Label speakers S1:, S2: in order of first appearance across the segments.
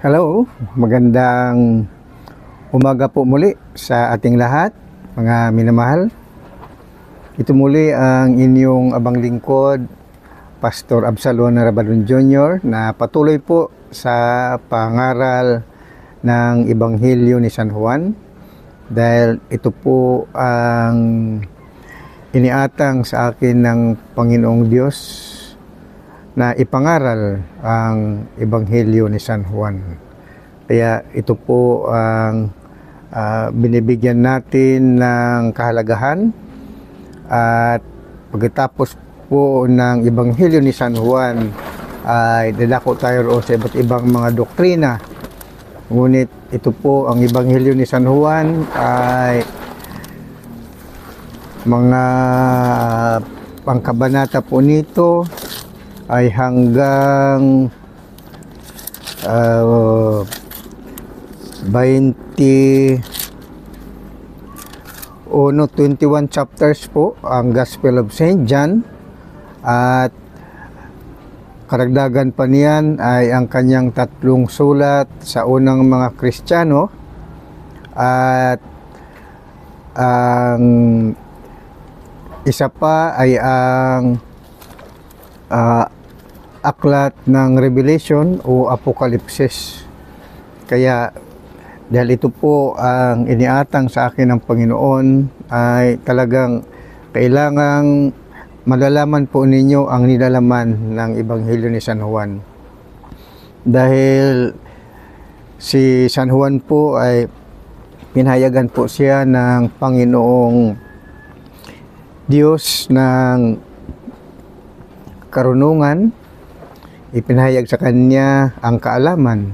S1: Hello, magandang umaga po muli sa ating lahat, mga minamahal. Ito muli ang inyong abang lingkod, Pastor Absalon Rabadon Jr. na patuloy po sa pangaral ng Ebanghelyo ni San Juan, dahil ito po ang iniatang sa akin ng Panginoong Diyos na ipangaral ang Ebanghelyo ni San Juan. Kaya ito po ang binibigyan natin ng kahalagahan, at pagkatapos po ng Ebanghelyo ni San Juan ay dadako tayo roon sa iba't ibang mga doktrina. Ngunit ito po ang Ebanghelyo ni San Juan ay mga pangkabanata po nito ay hanggang 21 chapters po ang Gospel of St. John, at karagdagan pa niyan ay ang kanyang tatlong sulat sa unang mga Kristiyano, at ang isa pa ay ang aklat ng Revelation o Apokalipsis. Kaya dahil ito po ang iniatang sa akin ng Panginoon, ay talagang kailangang malalaman po ninyo ang nilalaman ng Ebanghelyo ni San Juan. Dahil si San Juan po ay pinahayagan po siya ng Panginoong Diyos ng karunungan. Ipinahayag sa kanya ang kaalaman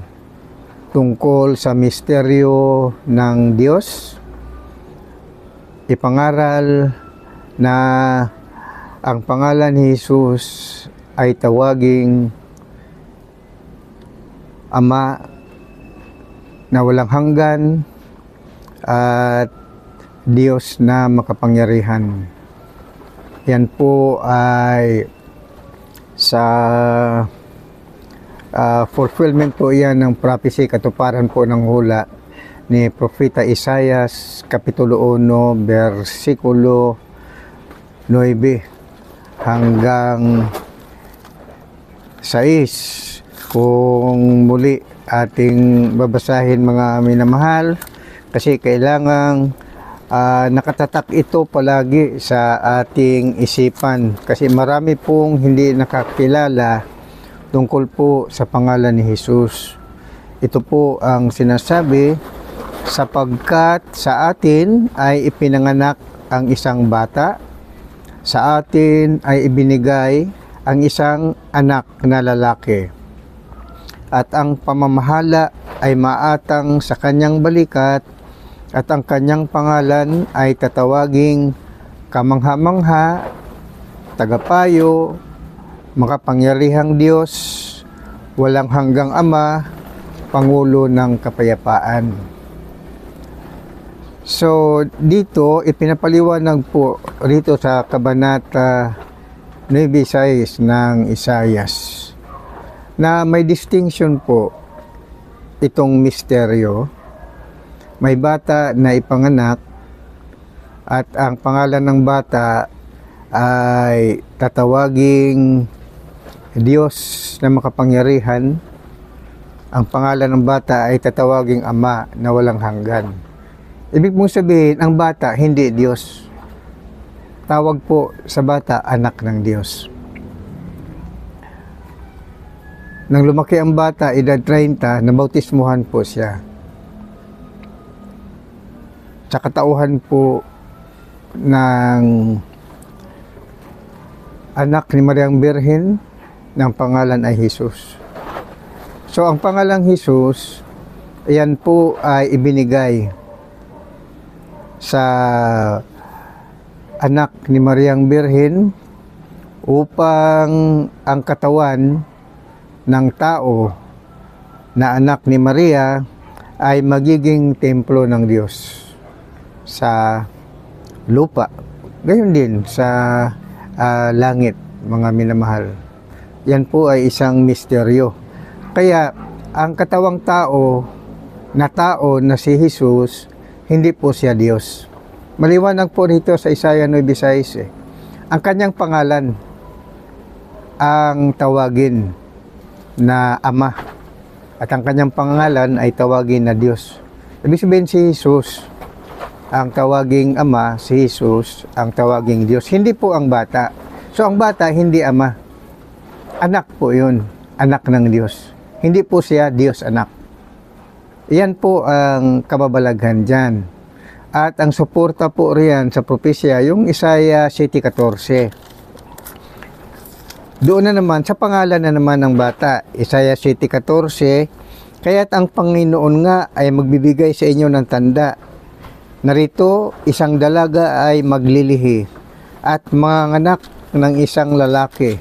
S1: tungkol sa misteryo ng Diyos. Ipangaral na ang pangalan ni Jesus ay tawaging Ama na walang hanggan at Diyos na makapangyarihan. Yan po ay sa fulfillment po yan ng prophecy, katuparan po ng hula ni Propeta Isaias, Kapitulo 1, versikulo 9 hanggang 6. Kung muli ating babasahin, mga minamahal, kasi kailangang nakatatak ito palagi sa ating isipan, kasi marami pong hindi nakakilala tungkol po sa pangalan ni Jesus. Ito po ang sinasabi, sapagkat sa atin ay ipinanganak ang isang bata, sa atin ay ibinigay ang isang anak na lalaki, at ang pamamahala ay maatang sa kanyang balikat, at ang kanyang pangalan ay tatawaging Kamangha-mangha, Tagapayo, Makapangyarihang Diyos, Walang hanggang Ama, Pangulo ng Kapayapaan. So dito ipinapaliwanag po rito sa kabanata 9:6 ng Isaias na may distinction po itong misteryo. May bata na ipanganak, at ang pangalan ng bata ay tatawaging Diyos na makapangyarihan. Ang pangalan ng bata ay tatawaging Ama na walang hanggan. Ibig mong sabihin, ang bata hindi Diyos. Tawag po sa bata, anak ng Diyos. Nang lumaki ang bata, edad 30, nabautismuhan po siya. Sa katauhan po ng anak ni Mariang Birhen, ng pangalan ay Jesus. So ang pangalang Jesus, yan po ay ibinigay sa anak ni Mariang Birhen upang ang katawan ng tao na anak ni Maria ay magiging templo ng Diyos sa lupa. Gayon din sa langit, mga minamahal. Yan po ay isang misteryo. Kaya ang katawang tao na si Jesus, hindi po siya Diyos. Maliwanag po rito sa Isaiah 9:6 eh. Ang kanyang pangalan ang tawagin na Ama at ang kanyang pangalan ay tawagin na Diyos. Ibig sabihin si Jesus ang tawaging Ama, si Jesus ang tawaging Diyos. Hindi po ang bata. So ang bata hindi Ama. Anak po yun. Anak ng Diyos. Hindi po siya Diyos anak. Yan po ang kababalaghan dyan. At ang suporta po riyan sa propesya, yung Isaiah 7:14. Doon na naman, sa pangalan na naman ng bata, Isaiah 7:14, kaya't ang Panginoon nga ay magbibigay sa inyo ng tanda. Narito, isang dalaga ay maglilihi at manganganak ng isang lalaki.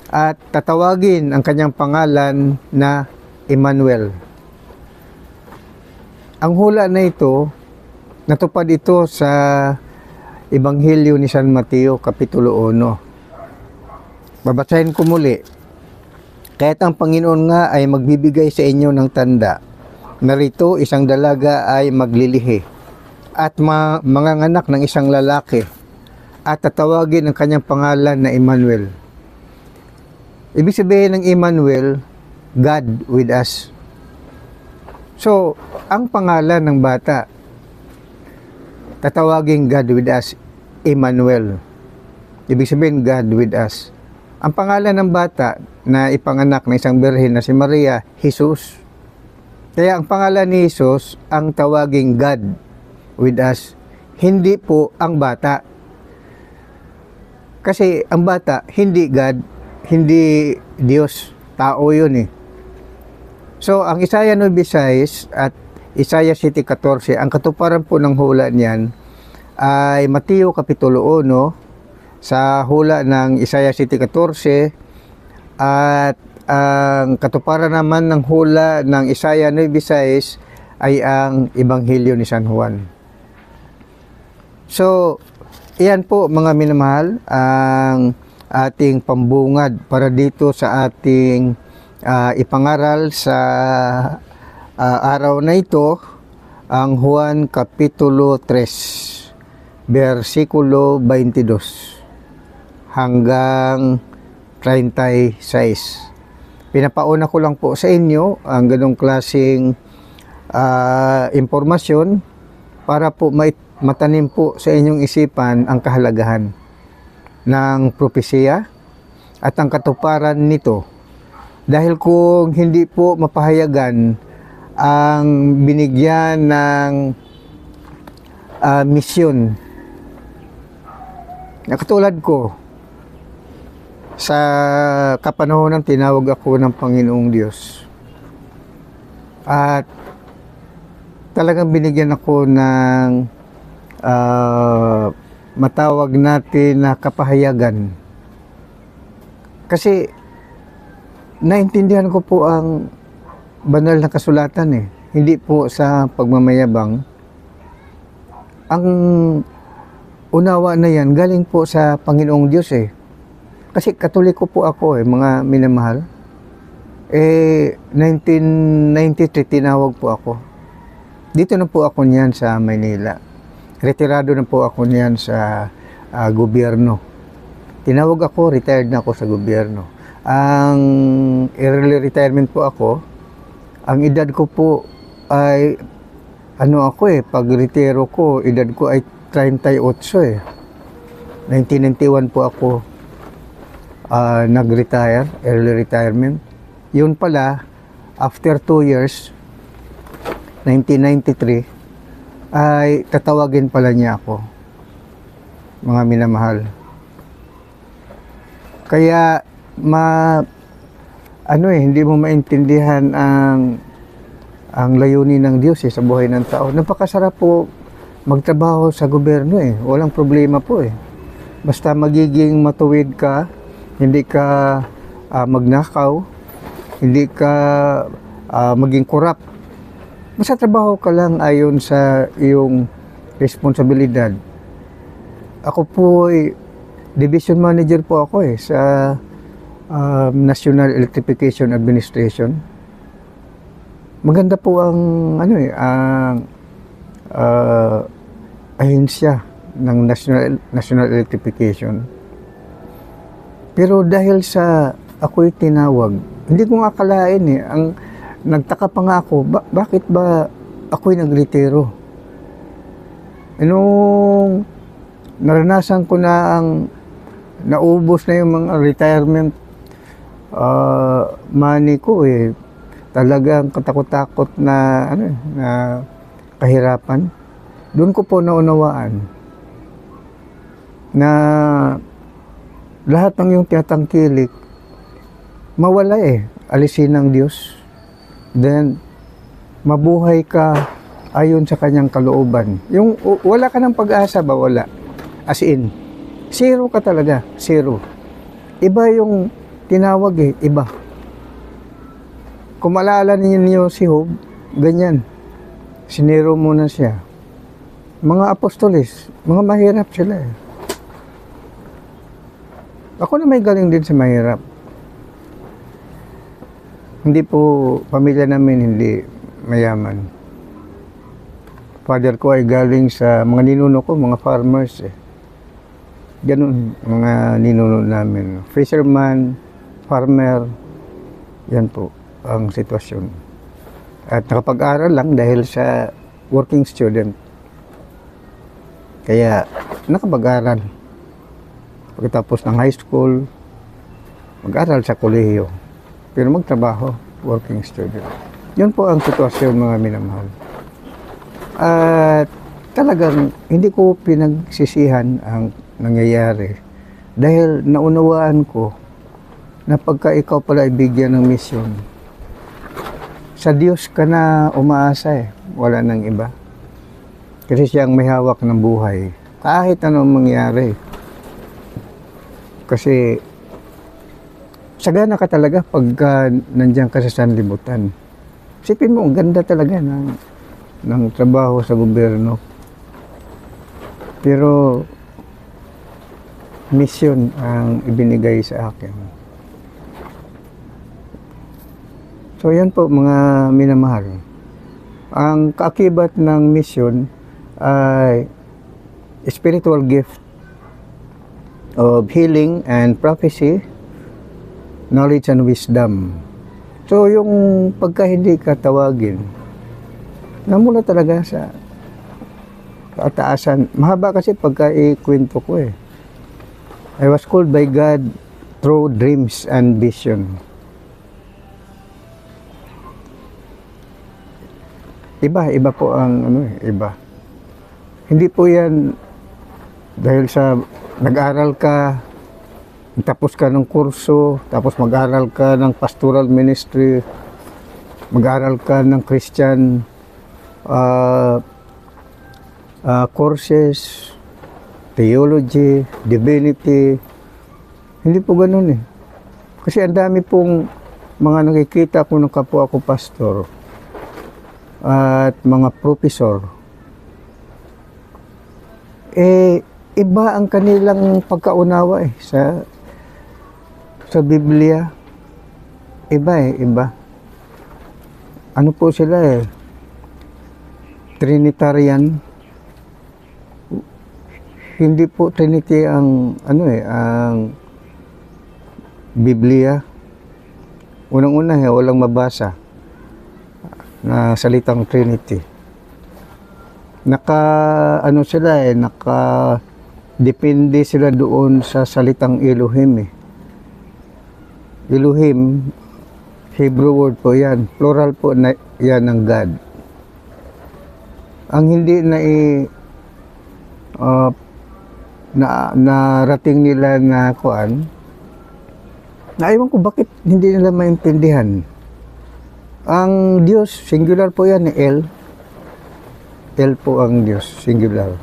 S1: At tatawagin ang kanyang pangalan na Emmanuel. Ang hula na ito, natupad ito sa Ebanghelyo ni San Mateo, Kapitulo 1. Babasahin ko muli. Kaya't ang Panginoon nga ay magbibigay sa inyo ng tanda. Narito, isang dalaga ay maglilihi at manganganak ng isang lalaki at tatawagin ang kanyang pangalan na Emmanuel. Ibig sabihin ng Emmanuel, God with us. So, ang pangalan ng bata, tatawagin God with us, Emmanuel. Ibig sabihin, God with us. Ang pangalan ng bata na ipanganak ng isang birhen na si Maria, Jesus. Kaya ang pangalan ni Jesus, ang tawaging God with us, hindi po ang bata. Kasi ang bata, hindi God, hindi Diyos, tao yun eh. So, ang Isaiah 9:6 at Isaiah 7:14, ang katuparan po ng hula niyan ay Mateo Kapitulo 1, sa hula ng Isaiah 7:14, at ang katuparan naman ng hula ng Isaiah 9:6 ay ang Ebanghelyo ni San Juan. So, iyan po mga minamahal, ang ating pambungad para dito sa ating ipangaral sa araw na ito, ang Juan Kapitulo 3, versikulo 22 hanggang 36. Pinapauna ko lang po sa inyo ang ganong klaseng impormasyon para po matanim po sa inyong isipan ang kahalagahan ng propesya at ang katuparan nito. Dahil kung hindi po mapahayagan ang binigyan ng misyon na katulad ko, sa kapanahonan tinawag ako ng Panginoong Diyos at talagang binigyan ako ng matawag natin na kapahayagan. Kasi naintindihan ko po ang banal na kasulatan eh. Hindi po sa pagmamayabang. Ang unawa na yan galing po sa Panginoong Diyos eh. Kasi Katoliko po ako eh, mga minamahal. 1993 tinawag po ako. Dito na po ako niyan sa Maynila. Retirado na po ako niyan sa gobyerno. Tinawag ako, retired na ako sa gobyerno. Ang early retirement po ako, ang edad ko po ay, pag retiro ko, edad ko ay 38 eh. 1991 po ako nag-retire, early retirement. Yun pala, after 2 years, 1993, ay tatawagin pala niya ako, mga minamahal. Kaya hindi mo maintindihan ang layunin ng Diyos sa buhay ng tao. Napakasarap po magtrabaho sa gobyerno eh. Walang problema po eh. Basta magiging matuwid ka, hindi ka magnakaw, hindi ka maging corrupt. Basta trabaho ka lang ayon sa iyong responsibilidad. Ako po ay division manager po ako sa National Electrification Administration. maganda po ang ano ang ahensya ng national electrification. Pero dahil sa ako'y tinawag, hindi ko nga akalain ang nagtaka pa nga ako, bakit ba ako'y nagretiro? Nung naranasan ko na ang naubos na yung mga retirement money ko talagang katakot-takot na na kahirapan. Doon ko po naunawaan na lahat ng yung tinatangkilik mawala alisin ng Diyos. Then mabuhay ka ayon sa kanyang kalooban. Yung wala ka ng pag-asa ba? Wala. As in, zero ka talaga. Zero. Iba yung tinawag iba. Kung maalala ninyo si Job, ganyan. Sinero muna siya. Mga apostoles, mga mahirap sila Ako na may galing din sa mahirap. Hindi po, pamilya namin hindi mayaman. Father ko ay galing sa mga ninuno ko, mga farmers Ganun, mga ninuno namin. Fisherman, farmer, yan po ang sitwasyon. At nakapag-aral lang dahil sa working student. Kaya nakapag-aral. Pagkatapos ng high school, mag-aral sa kolehiyo. Pero magtrabaho, working student. Yun po ang sitwasyon, mga minamahal. At talagang hindi ko pinagsisihan ang nangyayari. Dahil naunawaan ko na pagka ikaw pala ibigyan ng misyon, sa Diyos ka na umaasa Wala nang iba. Kasi siya ang may hawak ng buhay. Kahit anong mangyari. Kasi sagana ka talaga pagka nandiyan ka sa sanlibutan. Isipin mo, ang ganda talaga ng trabaho sa gobyerno. Pero mission ang ibinigay sa akin. So yan po, mga minamahal. Ang kaakibat ng mission ay spiritual gift of healing and prophecy, knowledge and wisdom. So yung pagka hindi ka tawagin, namula talaga sa kataasan. Mahaba kasi pagka ikwento ko I was called by God through dreams and vision. Iba po ang iba. Hindi po yan dahil sa nag-aral ka, tapos ka ng kurso, tapos mag-aral ka ng pastoral ministry, mag-aral ka ng Christian courses, theology, divinity. Hindi po ganun Kasi ang dami pong mga nakikita ko ng kapwa ko pastor at mga professor. Iba ang kanilang pagkaunawa sa Biblia. Iba. Ano po sila Trinitarian. Hindi po Trinity ang ang Biblia. Unang-una walang mabasa na salitang Trinity. Depende sila doon sa salitang Elohim Elohim, Hebrew word po yan. Plural po na yan ng God. Ang hindi narating nila na naiwan ko bakit hindi nila maintindihan. Ang Diyos, singular po yan El po ang Diyos, singular.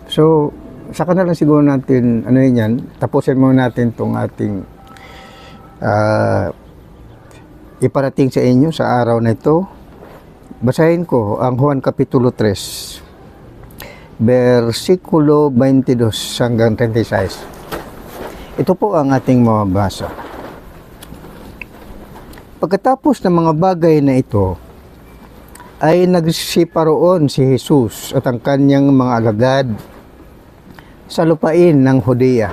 S1: So, saka na lang siguro natin, tapusin muna natin itong ating iparating sa inyo sa araw na ito. Basahin ko ang Juan Kapitulo 3, versikulo 22 hanggang 36. Ito po ang ating mababasa. Pagkatapos ng mga bagay na ito, ay nagsiparoon si Jesus at ang kanyang mga alagad sa lupain ng Judea.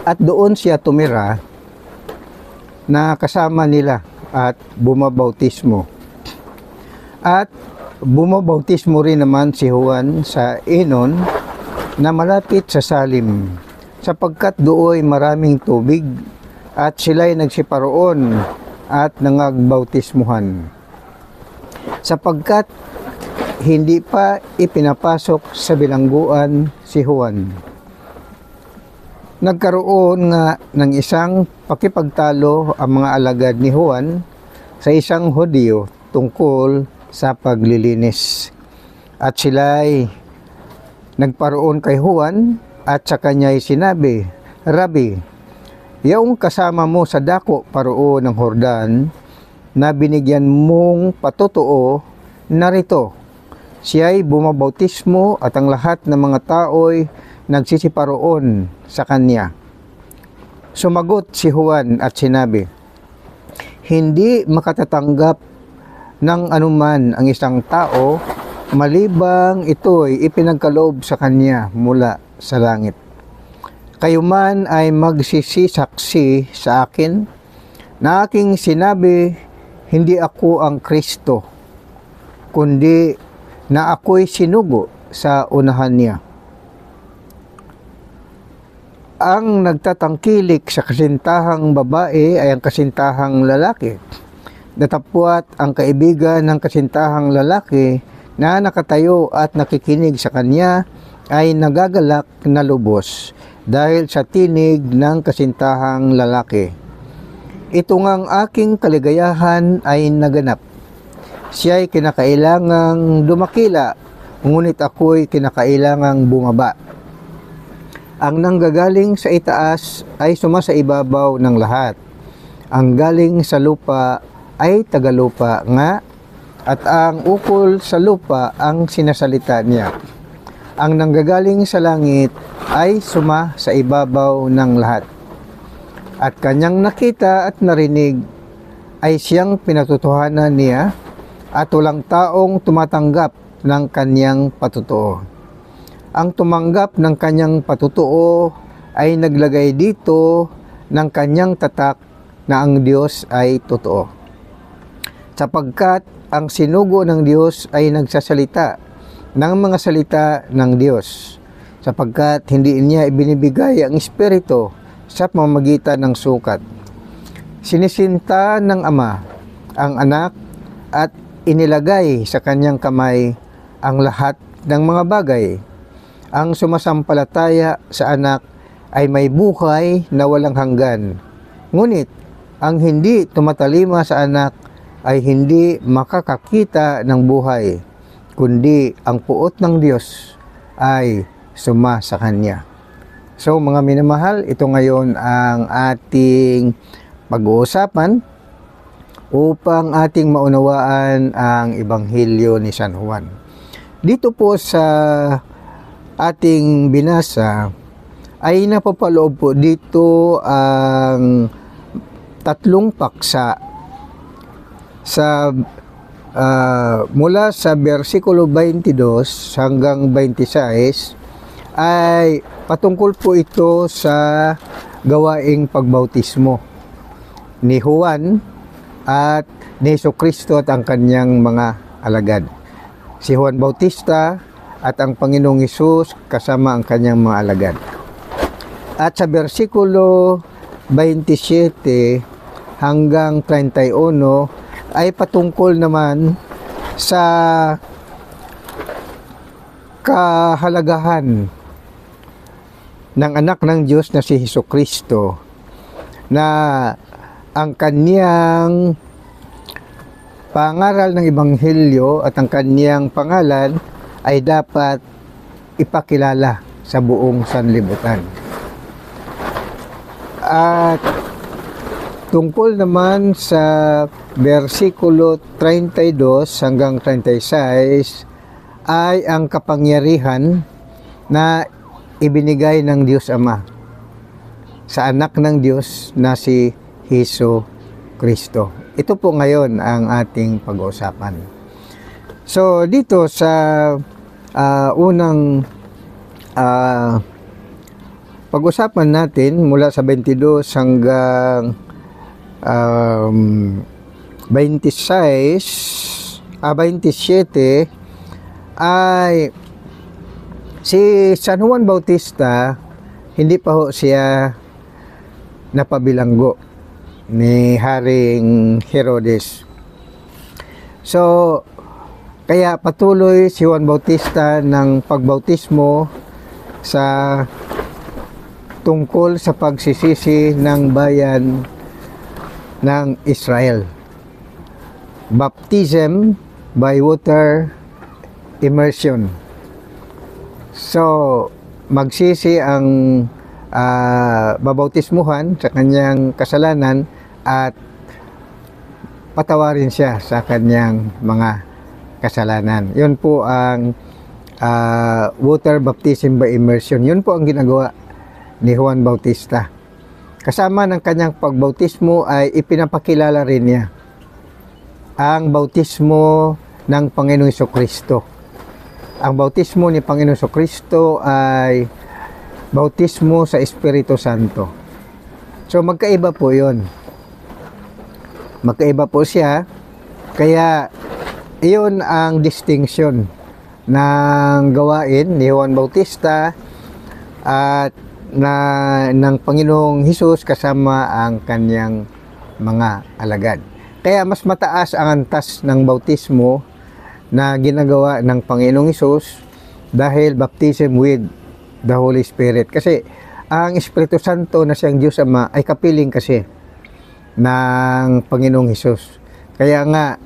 S1: At doon siya tumira na kasama nila at bumabautismo. At bumabautismo rin naman si Juan sa Enon na malapit sa Salim, sapagkat dooy maraming tubig at sila'y nagsiparoon at nangagbautismuhan, sapagkat hindi pa ipinapasok sa bilangguan si Juan. Nagkaroon nga ng isang pakipagtalo ang mga alagad ni Juan sa isang Hudyo tungkol sa paglilinis. At sila'y nagparoon kay Juan at sa kanya'y sinabi, "Rabi, yaong kasama mo sa dako paroon ng Jordan na binigyan mong patotoo, narito, siya'y bumabautismo at ang lahat ng mga tao'y nagsisiparoon sa kanya." Sumagot si Juan at sinabi, "Hindi makatatanggap ng anuman ang isang tao malibang ito'y ipinagkaloob sa kanya mula sa langit. Kayo man ay magsisisaksi sa akin na aking sinabi, hindi ako ang Kristo, kundi na ako'y sinugo sa unahan niya. Ang nagtatangkilik sa kasintahang babae ay ang kasintahang lalaki. Datapwat ang kaibigan ng kasintahang lalaki na nakatayo at nakikinig sa kanya ay nagagalak na lubos dahil sa tinig ng kasintahang lalaki. Ito ngang aking kaligayahan ay naganap. Siya'y kinakailangang dumakila, ngunit ako'y kinakailangang bumaba. Ang nanggagaling sa itaas ay sumasa ibabaw ng lahat. Ang galing sa lupa ay tagalupa nga, at ang ukol sa lupa ang sinasalita niya. Ang nanggagaling sa langit ay suma sa ibabaw ng lahat. At kanyang nakita at narinig ay siyang pinatutuhanan niya, at walang taong tumatanggap ng kanyang patutuo. Ang tumanggap ng kanyang patutuo ay naglagay dito ng kanyang tatak na ang Diyos ay totoo. Sapagkat ang sinugo ng Diyos ay nagsasalita ng mga salita ng Diyos, sapagkat hindi niya ibinibigay ang Espiritu sa pamamagitan ng sukat. Sinisinta ng Ama ang anak at inilagay sa kanyang kamay ang lahat ng mga bagay. Ang sumasampalataya sa anak ay may buhay na walang hanggan. Ngunit ang hindi tumatalima sa anak ay hindi makakakita ng buhay, kundi ang puot ng Diyos ay suma sa kanya. So mga minamahal, ito ngayon ang ating pag-uusapan upang ating maunawaan ang Ebanghelyo ni San Juan. Dito po sa ating binasa ay napapaloob po dito ang tatlong paksa sa mula sa versikulo 22 hanggang 26 ay patungkol po ito sa gawaing pagbautismo ni Juan at ni Jesucristo at ang kanyang mga alagad. Si Juan Bautista at ang Panginoong Hesus kasama ang kanyang mga alagad. At sa versikulo 27 hanggang 31 ay patungkol naman sa kahalagahan ng anak ng Diyos na si Jesucristo, na ang kanyang pangaral ng Ebanghelyo at ang kanyang pangalan ay dapat ipakilala sa buong sanlibutan. At tungkol naman sa versikulo 32 hanggang 36 ay ang kapangyarihan na ibinigay ng Diyos Ama sa anak ng Diyos na si Kristo. Ito po ngayon ang ating pag-uusapan. So, dito sa unang pag-usapan natin mula sa 22 hanggang 27 ay si San Juan Bautista, hindi pa ho siya napabilanggo ni Haring Herodes. So, kaya patuloy si Juan Bautista ng pagbautismo sa tungkol sa pagsisisi ng bayan ng Israel. Baptism by water immersion. So, magsisi ang babautismuhan sa kanyang kasalanan at patawarin siya sa kanyang mga kasalanan. Yun po ang water baptism by immersion. Yun po ang ginagawa ni Juan Bautista. Kasama ng kanyang pagbautismo ay ipinapakilala rin niya ang bautismo ng Panginoong Jesucristo. Ang bautismo ni Panginoong Jesucristo ay bautismo sa Espiritu Santo. So magkaiba po yun. Magkaiba po siya. Kaya iyon ang distinction ng gawain ni Juan Bautista at ng Panginoong Hesus kasama ang kanyang mga alagad. Kaya mas mataas ang antas ng bautismo na ginagawa ng Panginoong Hesus dahil baptism with the Holy Spirit. Kasi ang Espiritu Santo na siyang Diyos Ama ay kapiling kasi ng Panginoong Hesus. Kaya nga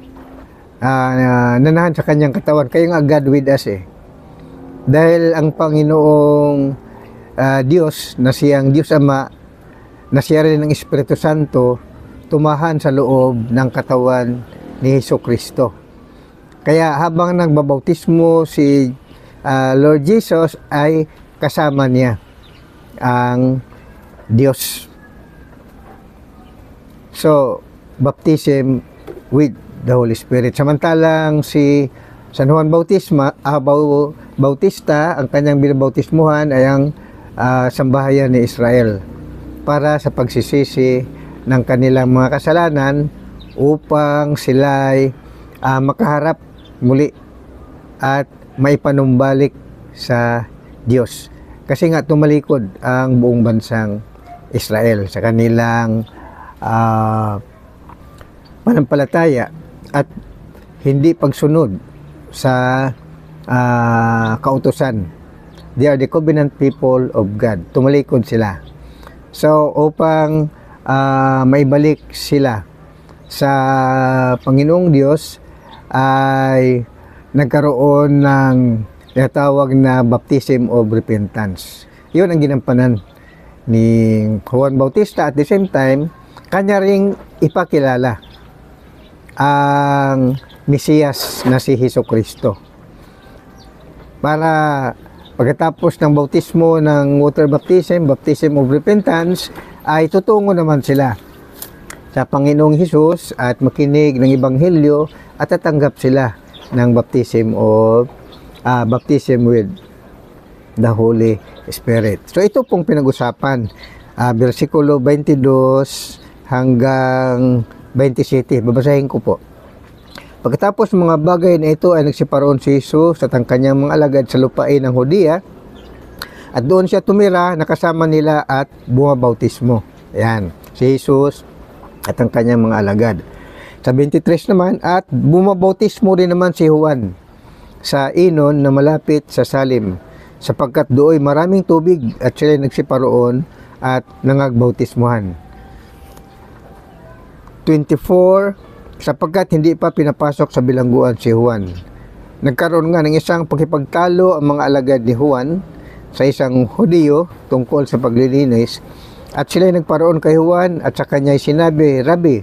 S1: nanahan sa kanyang katawan, kaya nga God with us Dahil ang Panginoong Diyos na siyang Diyos Ama, na siya rin ng Espiritu Santo, tumahan sa loob ng katawan ni Jesucristo. Kaya habang nagbabautismo si Lord Jesus ay kasama niya ang Diyos. So, baptism with the Holy Spirit. Samantalang si San Juan Bautista, ang kanyang binabautismuhan ay ang sambahayan ni Israel para sa pagsisisi ng kanilang mga kasalanan upang sila'y makaharap muli at maipanumbalik sa Diyos. Kasi nga tumalikod ang buong bansang Israel sa kanilang panampalataya at hindi pagsunod sa kautusan. They are the covenant people of God. Tumalikod sila. So, upang maibalik sila sa Panginoong Diyos ay nagkaroon ng tinatawag na baptism of repentance. Yun ang ginampanan ni Juan Bautista. At the same time, kanya ring ipakilala ang Mesiyas na si Jesucristo. Para pagkatapos ng bautismo ng water baptism, baptism of repentance, ay tutungo naman sila sa Panginoong Hesus at makinig ng Ebanghelyo at tatanggap sila ng baptism with the Holy Spirit. So ito pong pinag-usapan, versikulo 22 hanggang 27. Babasahin ko po. Pagkatapos mga bagay na ito ay nagsiparoon si Jesus at ang kanyang mga alagad sa lupain ng Hudiya, at doon siya tumira, nakasama nila at bumabautismo. Ayan, si Jesus at ang kanyang mga alagad. Sa 23 naman, at bumabautismo rin naman si Juan sa Inon na malapit sa Salim, sapagkat dooy maraming tubig at sila nagsiparoon at nangagbautismuhan. 24, sapagkat hindi pa pinapasok sa bilangguan si Juan. Nagkaroon nga ng isang pakipagtalo ang mga alagad ni Juan sa isang Hudiyo tungkol sa paglilinis, at sila'y nagparoon kay Juan at sa kanya'y sinabi, Rabbi,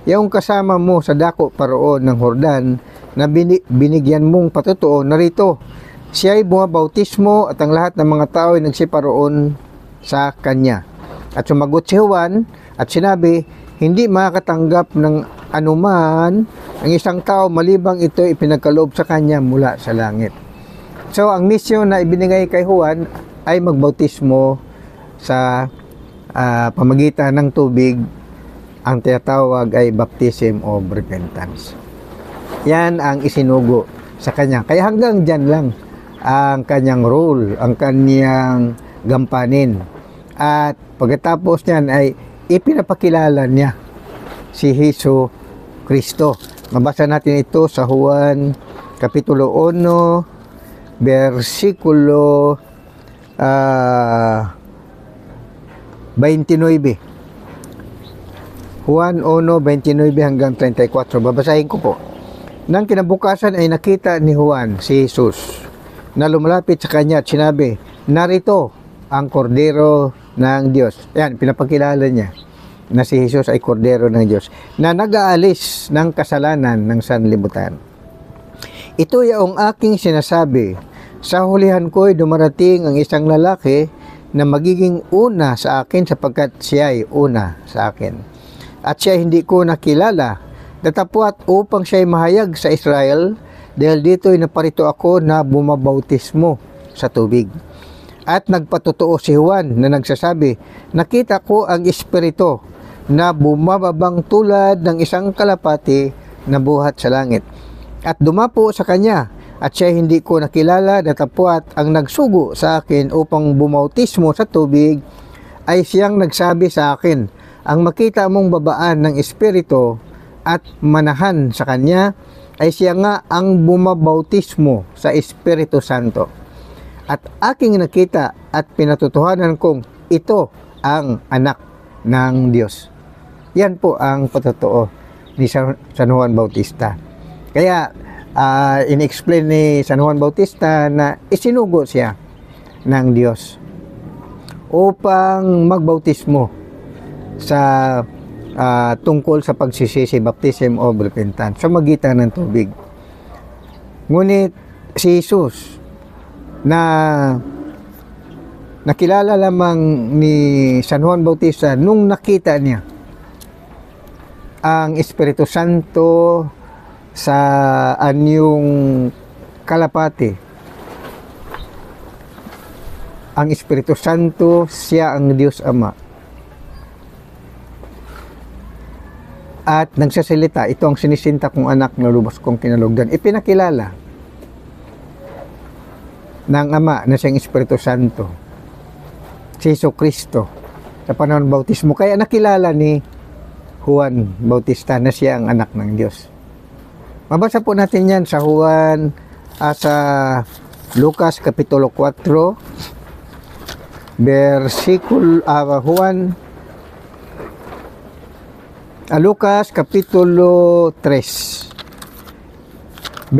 S1: yung kasama mo sa dako paroon ng Jordan na binigyan mong patutuo, narito, siya'y bumabautismo at ang lahat ng mga tao ay nagsiparoon sa kanya. At sumagot si Juan at sinabi, hindi makakatanggap ng anuman ang isang tao malibang ito ipinagkaloob sa kanya mula sa langit. So, ang misyon na ibinigay kay Juan ay magbautismo sa pamagitan ng tubig. Ang tinatawag ay baptism of repentance. Yan ang isinugo sa kanya. Kaya hanggang dyan lang ang kanyang role, ang kanyang gampanin. At pagkatapos niyan ay ipinapakilala niya si Hesus Kristo. Mabasa natin ito sa Juan Kapitulo 1, versikulo 29. Juan 1:29 hanggang 34. Babasahin ko po. Nang kinabukasan ay nakita ni Juan si Jesus na lumalapit sa kanya at sinabi, "Narito ang kordero ng Diyos." Yan, pinapakilala niya na si Jesus ay kordero ng Diyos na nag-aalis ng kasalanan ng sanlibutan. Ito yung aking sinasabi, sa hulihan ko'y dumarating ang isang lalaki na magiging una sa akin sapagkat siya ay una sa akin. At siya hindi ko nakilala, datapwat upang siya ay mahayag sa Israel, dahil dito ay naparito ako na bumabautismo sa tubig. At nagpatotoo si Juan na nagsasabi, nakita ko ang Espiritu na bumababang tulad ng isang kalapati na buhat sa langit. At dumapo sa kanya, at siya hindi ko nakilala, datapwat ang nagsugo sa akin upang bumautismo sa tubig ay siyang nagsabi sa akin, ang makita mong babaan ng Espiritu at manahan sa kanya ay siya nga ang bumabautismo sa Espiritu Santo. At aking nakita at pinatutuhanan kong ito ang anak ng Diyos. Yan po ang patotoo ni San Juan Bautista. Kaya in-explain ni San Juan Bautista na isinugo siya ng Diyos upang magbautismo sa tungkol sa pagsisisi, baptism of repentance, sa magitan ng tubig. Ngunit si Jesus na nakilala lamang ni San Juan Bautista nung nakita niya ang Espiritu Santo sa anyong kalapati. Ang Espiritu Santo, siya ang Diyos Ama. At nagsasalita, ito ang sinisinta kong anak na lubos kong kinalugdan. Ipinakilala ng Ama na siyang Espiritu Santo, si Hesus Kristo, sa panahon ng bautismo. Kaya nakilala ni Juan Bautista na siya ang anak ng Diyos. Mabasa po natin yan sa Juan, sa Lucas Kapitulo 4, Lucas Kapitulo 3,